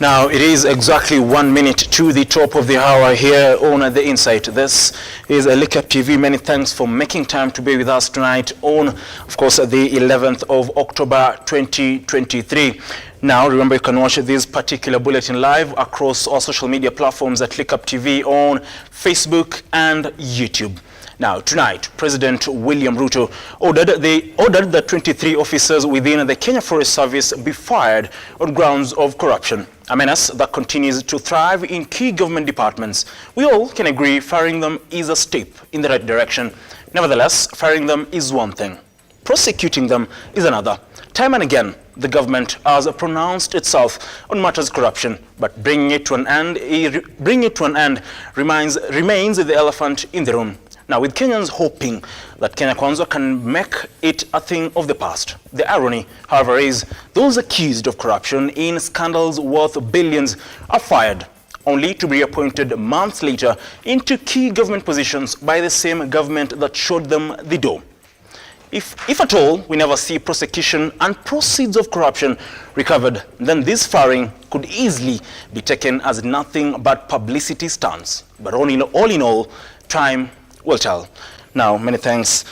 Now, it is exactly 1 minute to the top of the hour here on The Insight. This is Lookuptv. Many thanks for making time to be with us tonight on, of course, the 11th of October 2023. Now, remember, you can watch this particular bulletin live across our social media platforms at Lookuptv on Facebook and YouTube. Now, tonight, President William RUTO ordered that 23 officers within the Kenya Forest Service be fired on grounds of corruption, a menace that continues to thrive in key government departments. We all can agree firing them is a step in the right direction. Nevertheless, firing them is one thing. Prosecuting them is another. Time and again, the government has pronounced itself on matters of corruption, but bringing it to an end remains the elephant in the room. Now, with Kenyans hoping that Kenya Kwanza can make it a thing of the past, the irony, however, is those accused of corruption in scandals worth billions are fired, only to be appointed months later into key government positions by the same government that showed them the door. If at all we never see prosecution and proceeds of corruption recovered, then this firing could easily be taken as nothing but publicity stunts. But all in all, time will tell. Now, many thanks.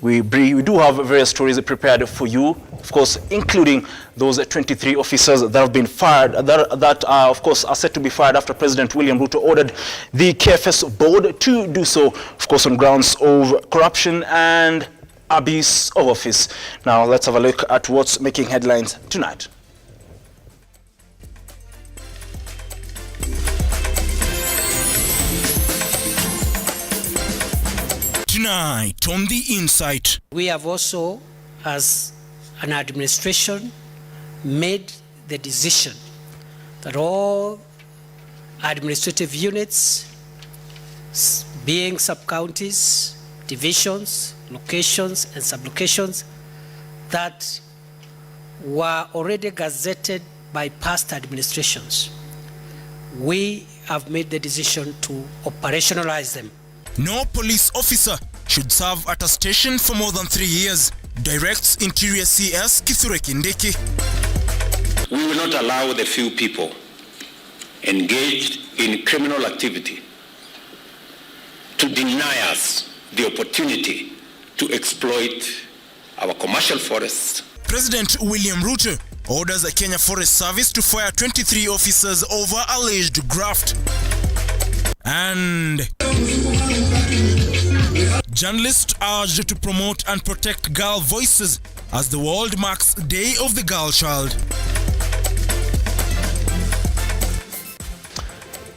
We do have various stories prepared for you, of course, including those 23 officers that have been fired, that are, of course, are set to be fired after President William RUTO ordered the KFS board to do so, of course, on grounds of corruption and abuse of office. Now, let's have a look at what's making headlines tonight. Tonight on The Insight, we have also, as an administration, made the decision that all administrative units, being sub-counties, divisions, locations and sub-locations that were already gazetted by past administrations, we have made the decision to operationalize them. no police officer should serve at a station for more than 3 years, directs Interior CS Kindiki. We will not allow the few people engaged in criminal activity to deny us the opportunity to exploit our commercial forests. President William RUTO orders the Kenya Forest Service to fire 23 officers over alleged graft. And journalists urged to promote and protect girl voices as the world marks Day of the Girl Child.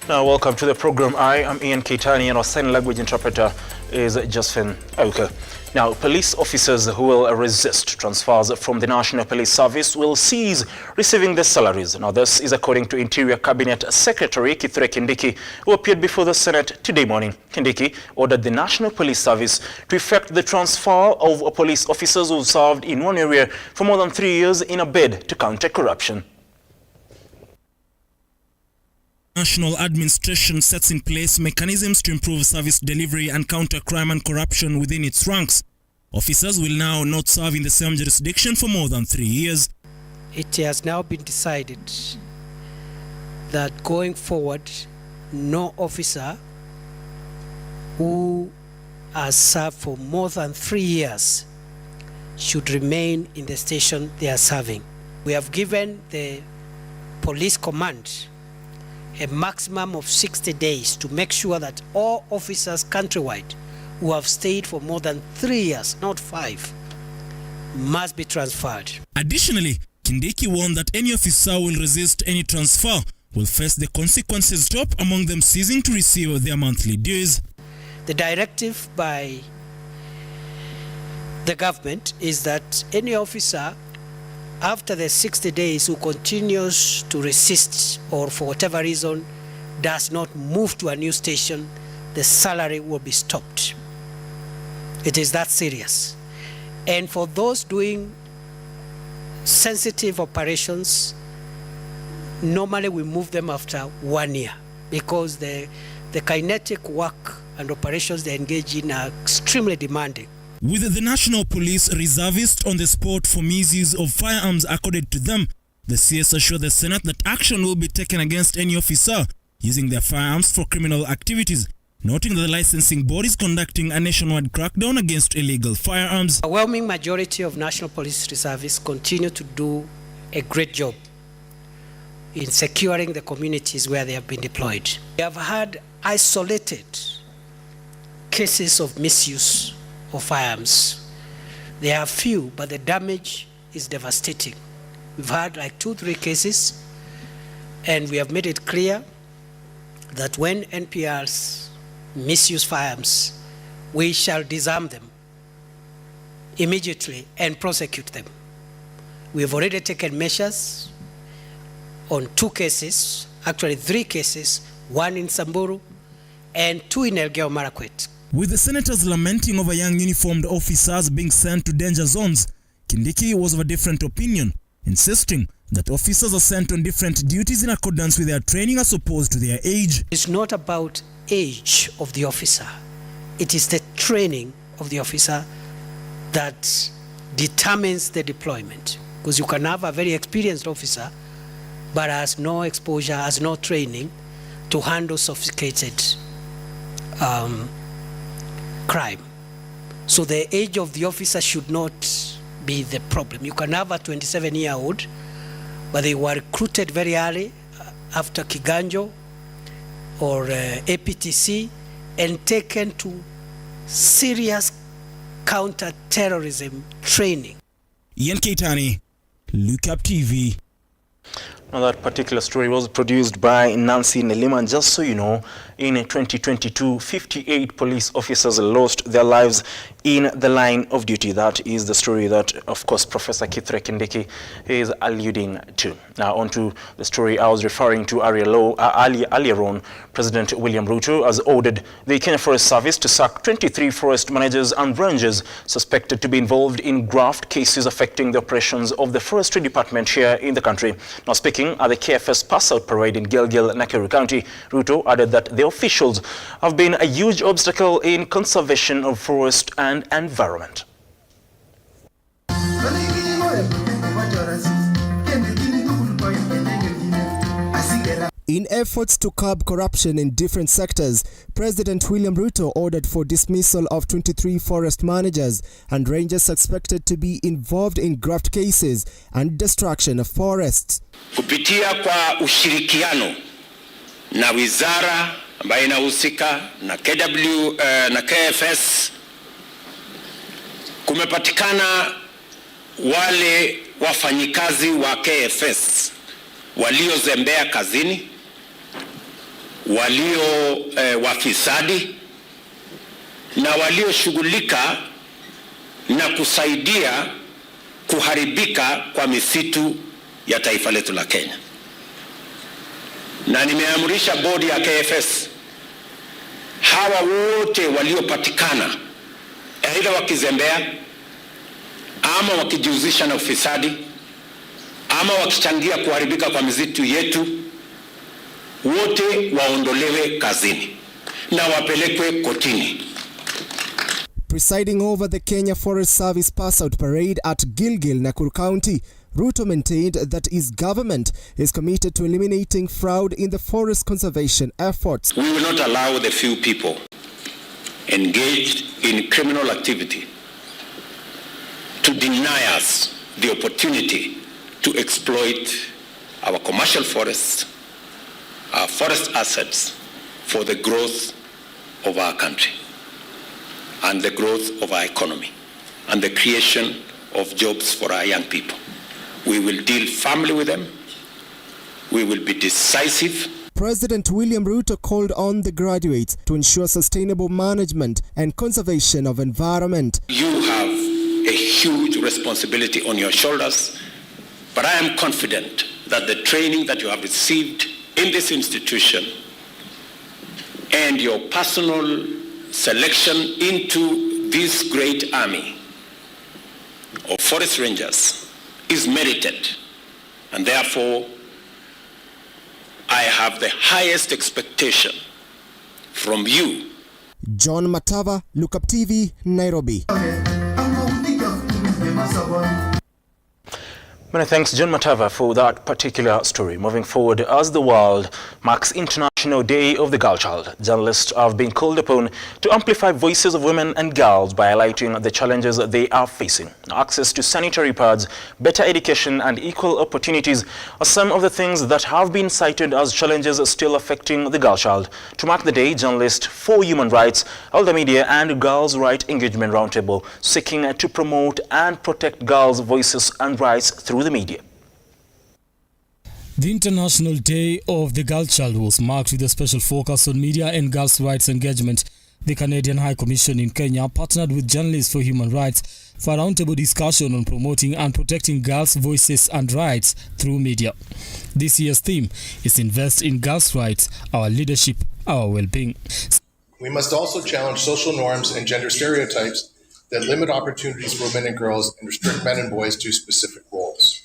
Now, welcome to the program. I am Ian Keitani, and our sign language interpreter is Josephine Auke. Now, police officers who will resist transfers from the National Police Service will cease receiving their salaries. Now, this is according to Interior Cabinet Secretary Kindiki, who appeared before the Senate today morning. Kindiki ordered the National Police Service to effect the transfer of police officers who served in one area for more than 3 years in a bid to counter corruption. National administration sets in place mechanisms to improve service delivery and counter crime and corruption within its ranks. Officers will now not serve in the same jurisdiction for more than 3 years. It has now been decided that going forward, no officer who has served for more than 3 years should remain in the station they are serving. We have given the police command a maximum of 60 days to make sure that all officers countrywide who have stayed for more than 3 years, not 5, must be transferred. Additionally, Kindiki warned that any officer who will resist any transfer will face the consequences, top among them ceasing to receive their monthly dues. The directive by the government is that any officer after the 60 days who continues to resist or for whatever reason does not move to a new station, the salary will be stopped. It is that serious. And for those doing sensitive operations, normally we move them after 1 year because the kinetic work and operations they engage in are extremely demanding. With the National Police reservists on the spot for misuse of firearms accorded to them, The CS assured the Senate that action will be taken against any officer using their firearms for criminal activities, noting that the licensing board is conducting a nationwide crackdown against illegal firearms. The overwhelming majority of National Police Reservists continue to do a great job in securing the communities where they have been deployed. We have had isolated cases of misuse of firearms. They are few, but the damage is devastating. We've had like 2-3 cases, and we have made it clear that when NPRs misuse firearms, we shall disarm them immediately and prosecute them. We have already taken measures on 2 cases, actually 3 cases, 1 in Samburu and 2 in Elgeyo Marakwet. With the senators lamenting over young uniformed officers being sent to danger zones, Kindiki was of a different opinion, insisting that officers are sent on different duties in accordance with their training as opposed to their age. It's not about age of the officer. It is the training of the officer that determines the deployment. Because you can have a very experienced officer but has no exposure, has no training to handle sophisticated crime. So the age of the officer should not be the problem. You can have a 27-year-old, but they were recruited very early after Kiganjo or APTC and taken to serious counter-terrorism training. Ian Keitani, Lookuptv. Now, that particular story was produced by Nancy Nelima, and just so you know, in 2022, 58 police officers lost their lives in the line of duty. That is the story that, of course, Professor Kithure Kindiki is alluding to. Now, on to the story I was referring to earlier on. President William Ruto has ordered the Kenya Forest Service to sack 23 forest managers and rangers suspected to be involved in graft cases affecting the operations of the forestry department here in the country. Now, speaking at the KFS pass-out parade in Gilgil, Nakuru County, Ruto added that the officials have been a huge obstacle in conservation of forest and environment. In efforts to curb corruption in different sectors, President William Ruto ordered for dismissal of 23 forest managers and rangers suspected to be involved in graft cases and destruction of forests. Kupitia kwa ushirikiano na wizara ambayo inahusika na na KFS, kumepatikana wale wafanyikazi wa KFS waliozembea kazini, walio wafisadi na walioshughulika na kusaidia kuharibika kwa misitu ya taifa letu la Kenya. Na nimeamrisha bodi ya KFS, hawa wote waliopatikana aidha wakizembea ama wakijihusisha na ufisadi ama wakichangia kuharibika kwa misitu yetu, wote waondolewe kazini na wapelekwe kotini. Presiding over the Kenya Forest Service pass-out parade at Gilgil, Nakuru County, Ruto maintained that his government is committed to eliminating fraud in the forest conservation efforts. We will not allow the few people engaged in criminal activity to deny us the opportunity to exploit our commercial forests, our forest assets for the growth of our country and the growth of our economy and the creation of jobs for our young people. We will deal firmly with them. We will be decisive. President William Ruto called on the graduates to ensure sustainable management and conservation of environment. You have a huge responsibility on your shoulders, but I am confident that the training that you have received in this institution and your personal selection into this great army of forest rangers is merited, and therefore I have the highest expectation from you. John Matava, Lookuptv, Nairobi. Many thanks, John Matava, for that particular story. Moving forward, as the world marks International Day of the Girl Child, journalists have been called upon to amplify voices of women and girls by highlighting the challenges they are facing. Access to sanitary pads, better education and equal opportunities are some of the things that have been cited as challenges still affecting the girl child. To mark the day, journalists for human rights, Elder Media and Girls' Rights Engagement Roundtable seeking to promote and protect girls' voices and rights through the media. The International Day of the Girl Child was marked with a special focus on media and girls' rights engagement. The Canadian High Commission in Kenya partnered with Journalists for Human Rights for a roundtable discussion on promoting and protecting girls' voices and rights through media. This year's theme is Invest in Girls' Rights, Our Leadership, Our Well-being. We must also challenge social norms and gender stereotypes that limit opportunities for women and girls and restrict men and boys to specific roles.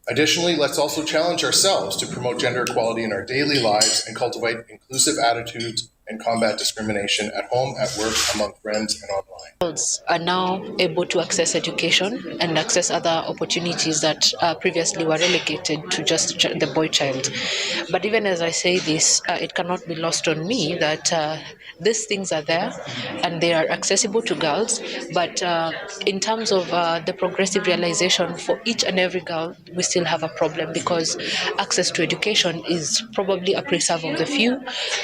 Additionally, let's also challenge ourselves to promote gender equality in our daily lives and cultivate inclusive attitudes and combat discrimination at home, at work, among friends, and online. Girls are now able to access education and access other opportunities that previously were relegated to just the boy child. But even as I say this, it cannot be lost on me that these things are there and they are accessible to girls. But in terms of the progressive realization for each and every girl, we still have a problem because access to education is probably a preserve of the few.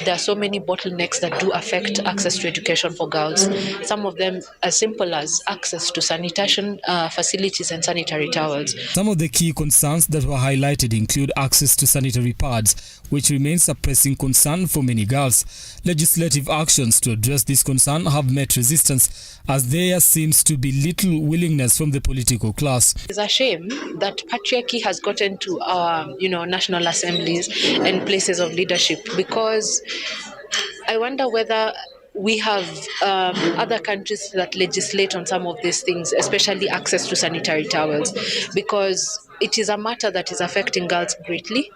There are so many bottlenecks that do affect access to education for girls. Some of them as simple as access to sanitation facilities and sanitary towels. Some of the key concerns that were highlighted include access to sanitary pads, which remains a pressing concern for many girls. Legislative actions to address this concern have met resistance, as there seems to be little willingness from the political class. It's a shame that patriarchy has gotten to our, national assemblies and places of leadership, because I wonder whether we have other countries that legislate on some of these things, especially access to sanitary towels, because it is a matter that is affecting girls greatly,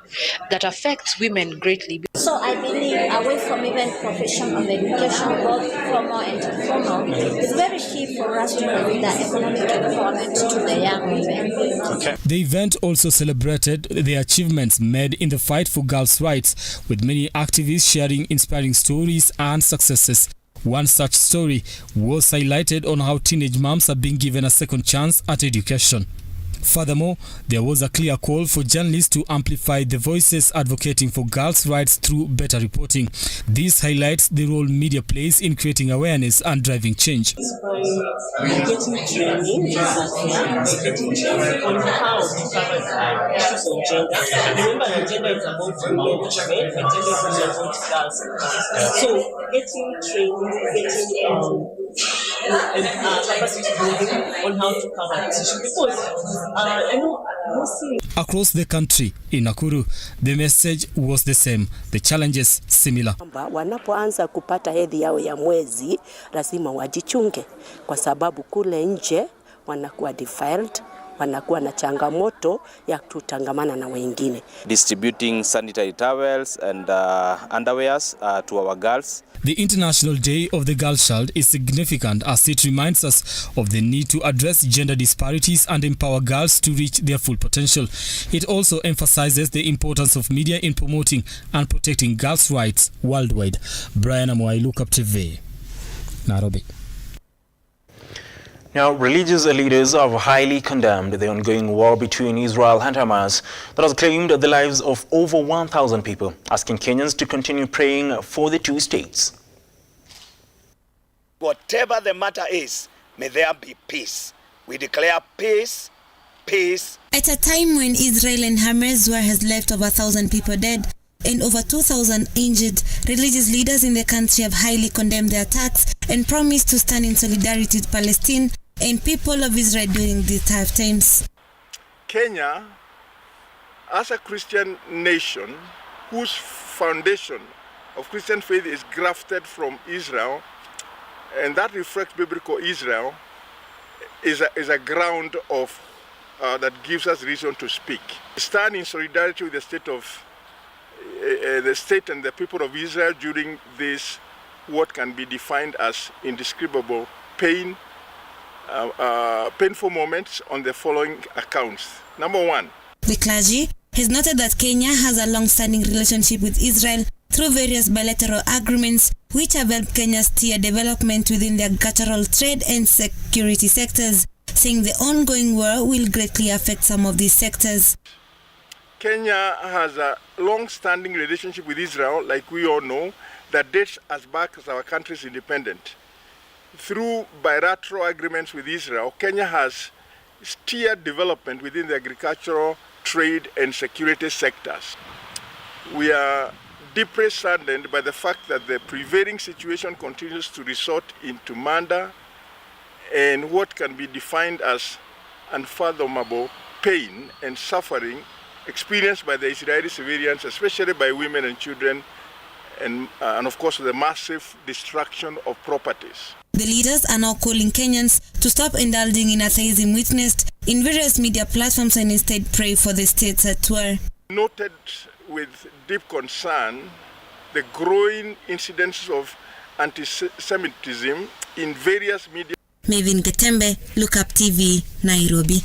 that affects women greatly. So I believe away from even professional education, both formal and informal, it's very key for us to bring the economic empowerment to the young women. Okay. The event also celebrated the achievements made in the fight for girls' rights, with many activists sharing inspiring stories and successes. One such story was highlighted on how teenage moms are being given a second chance at education. Furthermore, there was a clear call for journalists to amplify the voices advocating for girls' rights through better reporting. This highlights the role media plays in creating awareness and driving change. Getting training on how to cover issues of gender. Remember that gender is about men and gender is about girls. So getting training, getting capacity building on how to cover this issue, because I know mostly across the country, in Nakuru, the message was the same, the challenges similar. Wanapoanza kupata hedhi yao ya mwezi, lazima wajichunge kwa sababu kule nje wanakuwa defiled, wanakuwa na changamoto ya kutangamana na wengine. Distributing sanitary towels and underwears to our girls. The International Day of the Girl Child is significant as it reminds us of the need to address gender disparities and empower girls to reach their full potential. It also emphasizes the importance of media in promoting and protecting girls' rights worldwide. Brian Amwai, Lookuptv, Nairobi. Now, religious leaders have highly condemned the ongoing war between Israel and Hamas that has claimed the lives of over 1,000 people, asking Kenyans to continue praying for the two states. Whatever the matter is, may there be peace. We declare peace, peace. At a time when Israel and Hamas war has left over 1,000 people dead and over 2,000 injured, religious leaders in the country have highly condemned the attacks and promised to stand in solidarity with Palestine and people of Israel during these tough times. Kenya, as a Christian nation whose foundation of Christian faith is grafted from Israel, and that reflects biblical Israel, is a ground of that gives us reason to speak. Stand in solidarity with the state and the people of Israel during this what can be defined as indescribable pain painful moments on the following accounts. Number one. The clergy has noted that Kenya has a long-standing relationship with Israel through various bilateral agreements which have helped Kenya steer development within the agricultural, trade and security sectors, saying the ongoing war will greatly affect some of these sectors. Kenya has a long-standing relationship with Israel, like we all know, that dates as back as our country's independence. Through bilateral agreements with Israel, Kenya has steered development within the agricultural, trade and security sectors. We are deeply saddened by the fact that the prevailing situation continues to result into murder and what can be defined as unfathomable pain and suffering experienced by the Israeli civilians, especially by women and children, and of course the massive destruction of properties. The leaders are now calling Kenyans to stop indulging in atheism witnessed in various media platforms and instead pray for the states at war. Noted with deep concern the growing incidents of anti-Semitism in various media. Mavin Getembe, Lookuptv, Nairobi.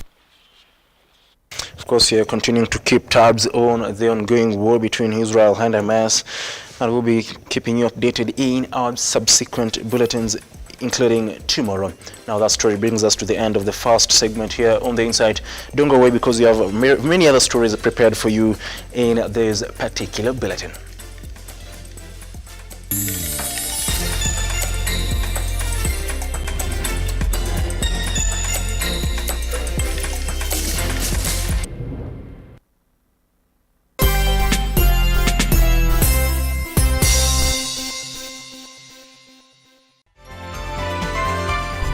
Of course, we are continuing to keep tabs on the ongoing war between Israel and Hamas, and we'll be keeping you updated in our subsequent bulletins, including tomorrow. Now that story brings us to the end of the first segment here on The Insight. Don't go away because we have many other stories prepared for you in this particular bulletin.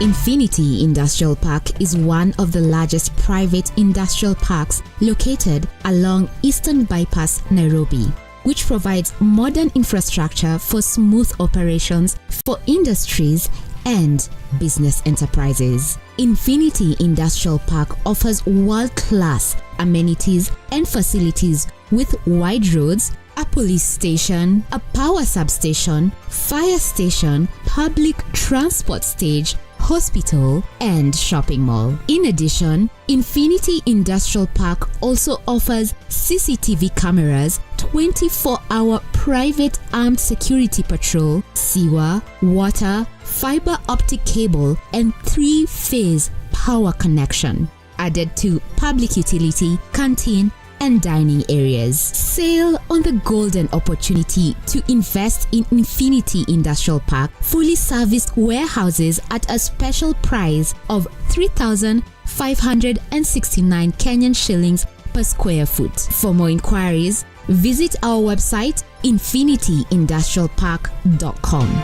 Infinity Industrial Park is one of the largest private industrial parks located along Eastern Bypass, Nairobi, which provides modern infrastructure for smooth operations for industries and business enterprises. Infinity Industrial Park offers world-class amenities and facilities with wide roads, a police station, a power substation, fire station, public transport stage, hospital and shopping mall. In addition, Infinity Industrial Park also offers CCTV cameras, 24-hour private armed security patrol, sewer, water, fiber optic cable and 3-phase power connection, added to public utility, canteen and dining areas. Sail on the golden opportunity to invest in Infinity Industrial Park fully serviced warehouses at a special price of 3,569 Kenyan shillings per square foot. For more inquiries, visit our website infinityindustrialpark.com.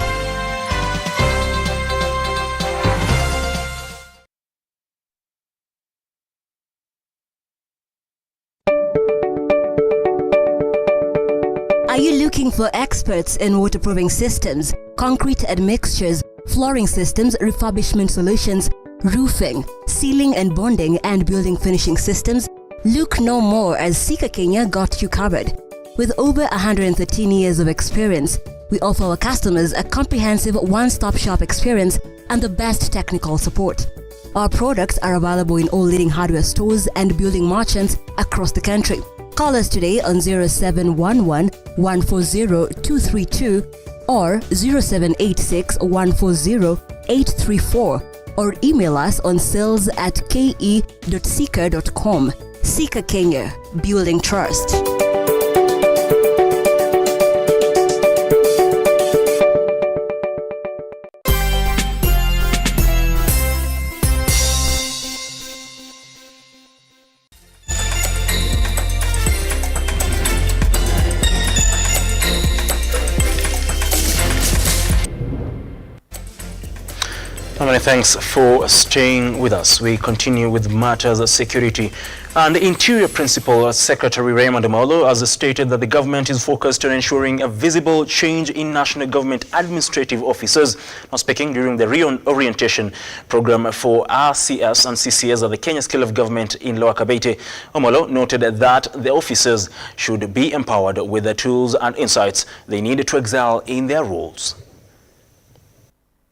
Are you looking for experts in waterproofing systems, concrete admixtures, flooring systems, refurbishment solutions, roofing, sealing and bonding, and building finishing systems? Look no more, as Sika Kenya got you covered. With over 113 years of experience, we offer our customers a comprehensive one-stop shop experience and the best technical support. Our products are available in all leading hardware stores and building merchants across the country. Call us today on 0711 140 232 or 0786 140 834 or email us on sales@ke.sika.com. Sika Kenya, building trust. Many thanks for staying with us. We continue with matters of security. And the Interior Principal Secretary Raymond Omolo has stated that the government is focused on ensuring a visible change in national government administrative officers. Now speaking during the REOrientation Program for RCS and CCS at the Kenya Scale of Government in Lower Kabete, Omolo noted that the officers should be empowered with the tools and insights they need to excel in their roles.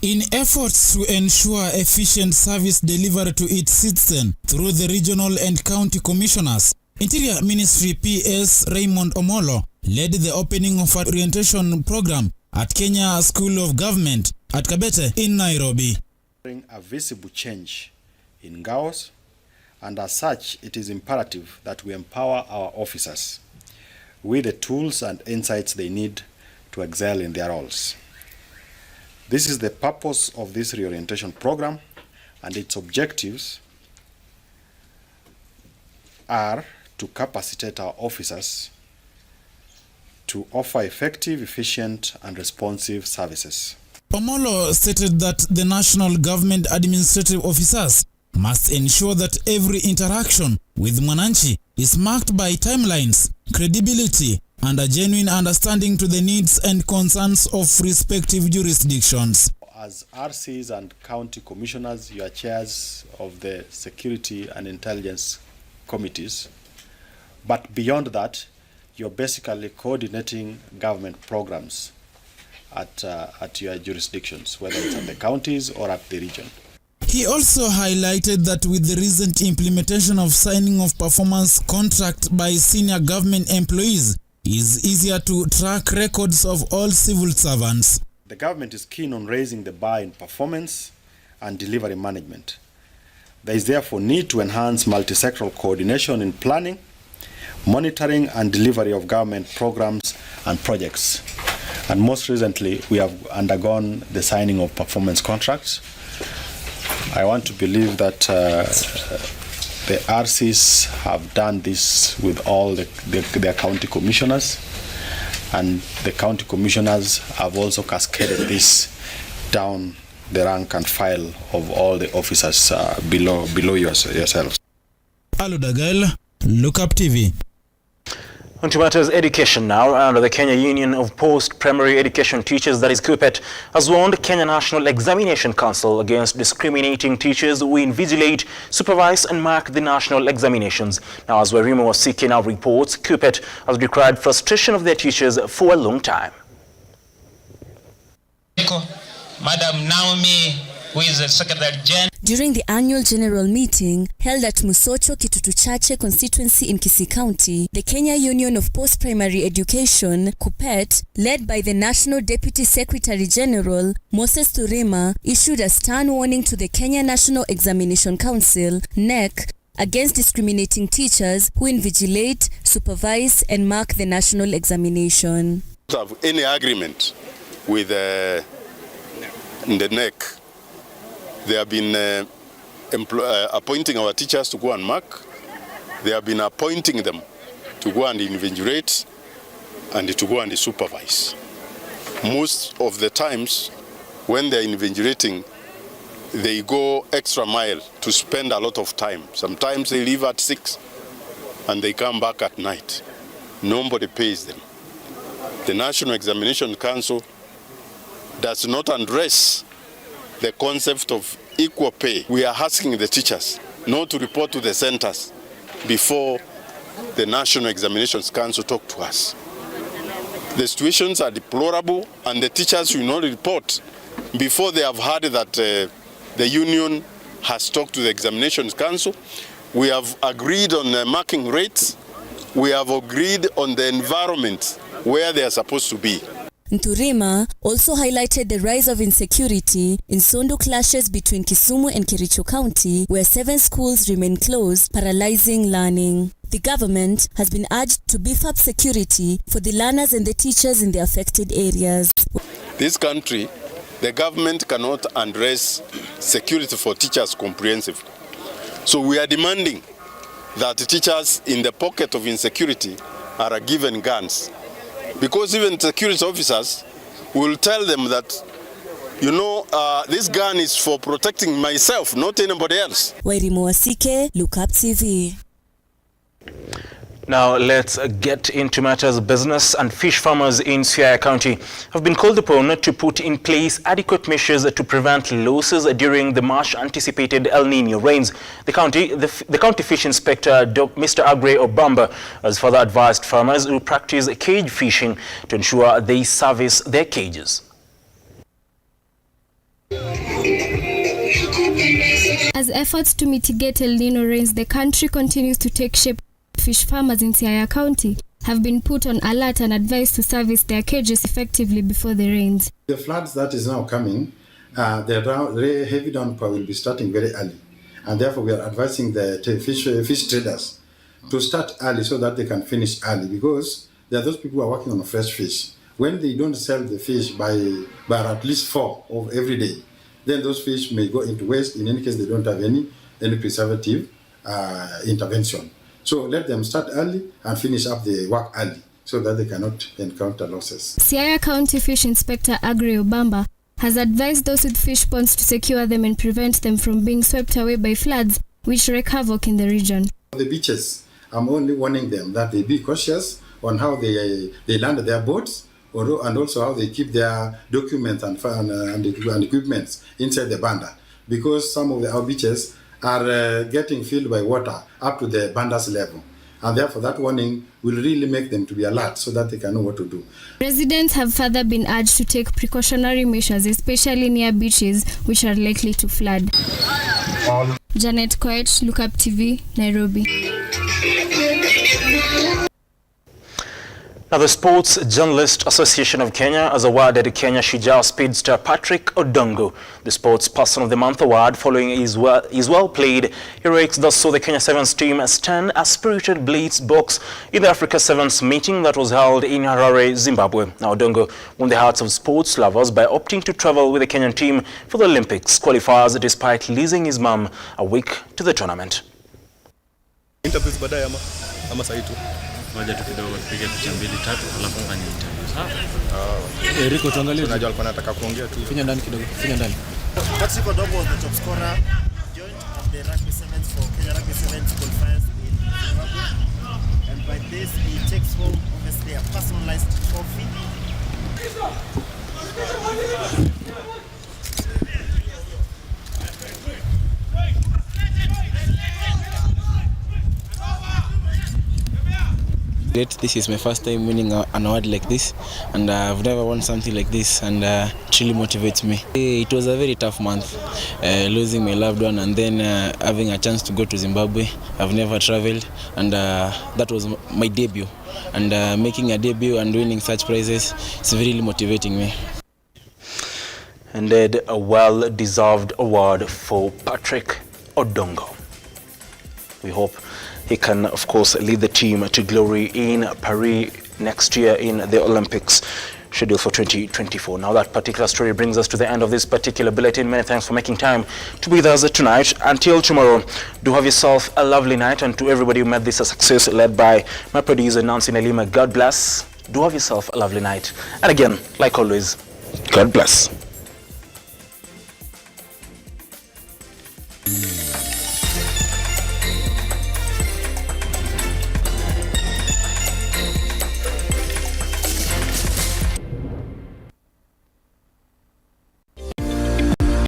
In efforts to ensure efficient service delivery to its citizens through the regional and county commissioners, Interior Ministry PS Raymond Omolo led the opening of an orientation program at Kenya School of Government at Kabete in Nairobi. A visible change in Gaos, and as such, it is imperative that we empower our officers with the tools and insights they need to excel in their roles. This is the purpose of this reorientation program, and its objectives are to capacitate our officers to offer effective, efficient, and responsive services. Omolo stated that the national government administrative officers must ensure that every interaction with Mwananchi is marked by timelines, credibility, and a genuine understanding to the needs and concerns of respective jurisdictions. As RCs and county commissioners, you are chairs of the security and intelligence committees, but beyond that, you're basically coordinating government programs at your jurisdictions, whether it's at the counties or at the region. He also highlighted that with the recent implementation of signing of performance contract by senior government employees, it is easier to track records of all civil servants. The government is keen on raising the bar in performance and delivery management. There is therefore need to enhance multi-sectoral coordination in planning, monitoring and delivery of government programs and projects. And most recently, we have undergone the signing of performance contracts. I want to believe that the RCs have done this with all their county commissioners, and the county commissioners have also cascaded this down the rank and file of all the officers below yourselves. Aludagal, Lookuptv. On to matters education now, and the Kenya Union of Post-Primary Education Teachers, that is KUPPET, has warned Kenya National Examination Council against discriminating teachers who invigilate, supervise and mark the national examinations. Now, as Werimo Wasike now reports, KUPPET has decried frustration of their teachers for a long time. Madam Naomi, who is the Secretary General. During the annual general meeting held at Musocho Kitutu Chache constituency in Kisii County, the Kenya Union of Post-Primary Education, KUPPET, led by the National Deputy Secretary General, Moses Turima, issued a stern warning to the Kenya National Examination Council, NEC, against discriminating teachers who invigilate, supervise and mark the national examination. Have any agreement with the NEC? They have been appointing our teachers to go and mark. They have been appointing them to go and invigilate and to go and supervise. Most of the times when they're invigilating, they go extra mile to spend a lot of time. Sometimes they leave at 6 and they come back at night. Nobody pays them. The National Examination Council does not address the concept of equal pay. We are asking the teachers not to report to the centers before the National Examinations Council talk to us. The situations are deplorable, and the teachers will not report before they have heard that the union has talked to the Examinations Council. We have agreed on the marking rates. We have agreed on the environment where they are supposed to be. Nturima also highlighted the rise of insecurity in Sondu clashes between Kisumu and Kericho County, where 7 schools remain closed, paralyzing learning. The government has been urged to beef up security for the learners and the teachers in the affected areas. This country, the government cannot address security for teachers comprehensively. So we are demanding that the teachers in the pocket of insecurity are given guns. Because even security officers will tell them that, you know, this gun is for protecting myself, not anybody else. Werimo Wasike, Lookuptv. Now let's get into matters. Business and fish farmers in Siaya County have been called upon to put in place adequate measures to prevent losses during the much anticipated El Nino rains. The county fish inspector, Mr. Agre Obamba, has further advised farmers who practice cage fishing to ensure they service their cages. As efforts to mitigate El Nino rains, the country continues to take shape. Fish farmers in Siaya County have been put on alert and advised to service their cages effectively before the rains. The floods that is now coming, the heavy downpour will be starting very early, and therefore we are advising the fish traders to start early so that they can finish early, because there are those people who are working on fresh fish. When they don't sell the fish by at least 4 of every day, then those fish may go into waste. In any case, they don't have any preservative intervention. So let them start early and finish up the work early so that they cannot encounter losses. Siaya County Fish Inspector Agri Obamba has advised those with fish ponds to secure them and prevent them from being swept away by floods which wreak havoc in the region. The beaches, I'm only warning them that they be cautious on how they land their boats, and also how they keep their documents and equipment inside the banda, because some of our beaches are getting filled by water up to the banda's level, and therefore that warning will really make them to be alert so that they can know what to do. Residents have further been urged to take precautionary measures, especially near beaches which are likely to flood. Janet Koech, Lookuptv, Nairobi. Now, the Sports Journalist Association of Kenya has awarded Kenya Shujaa speedster Patrick Odongo the Sports Person of the Month award following his well-played heroics that saw the Kenya Sevens team stand a spirited blitz box in the Africa Sevens meeting that was held in Harare, Zimbabwe. Now, Odongo won the hearts of sports lovers by opting to travel with the Kenyan team for the Olympics qualifiers despite losing his mum a week to the tournament. Interviews baadaye ama saa hii tu. Ngoja tu kidogo tupige picha 2-3 alafu fanye interview. Sawa? Rico tuangalie. Unajua alikuwa anataka kuongea tu. Finya ndani kidogo. Finya ndani. Patrick Odongo was the top scorer, joined of the rugby sevens for Kenya Rugby Sevens qualifiers in Zimbabwe. And by this he takes home obviously a personalized trophy. This is my first time winning an award like this, and I've never won something like this, and it really motivates me. It was a very tough month, losing my loved one and then having a chance to go to Zimbabwe. I've never traveled, and that was my debut, and making a debut and winning such prizes, it's really motivating me. Indeed, a well-deserved award for Patrick Odongo. We hope he can, of course, lead the team to glory in Paris next year in the Olympics scheduled for 2024. Now, that particular story brings us to the end of this particular bulletin. Many thanks for making time to be with us tonight. Until tomorrow, do have yourself a lovely night. And to everybody who made this a success, led by my producer, Nancy Nelima, God bless. Do have yourself a lovely night. And again, like always, God bless.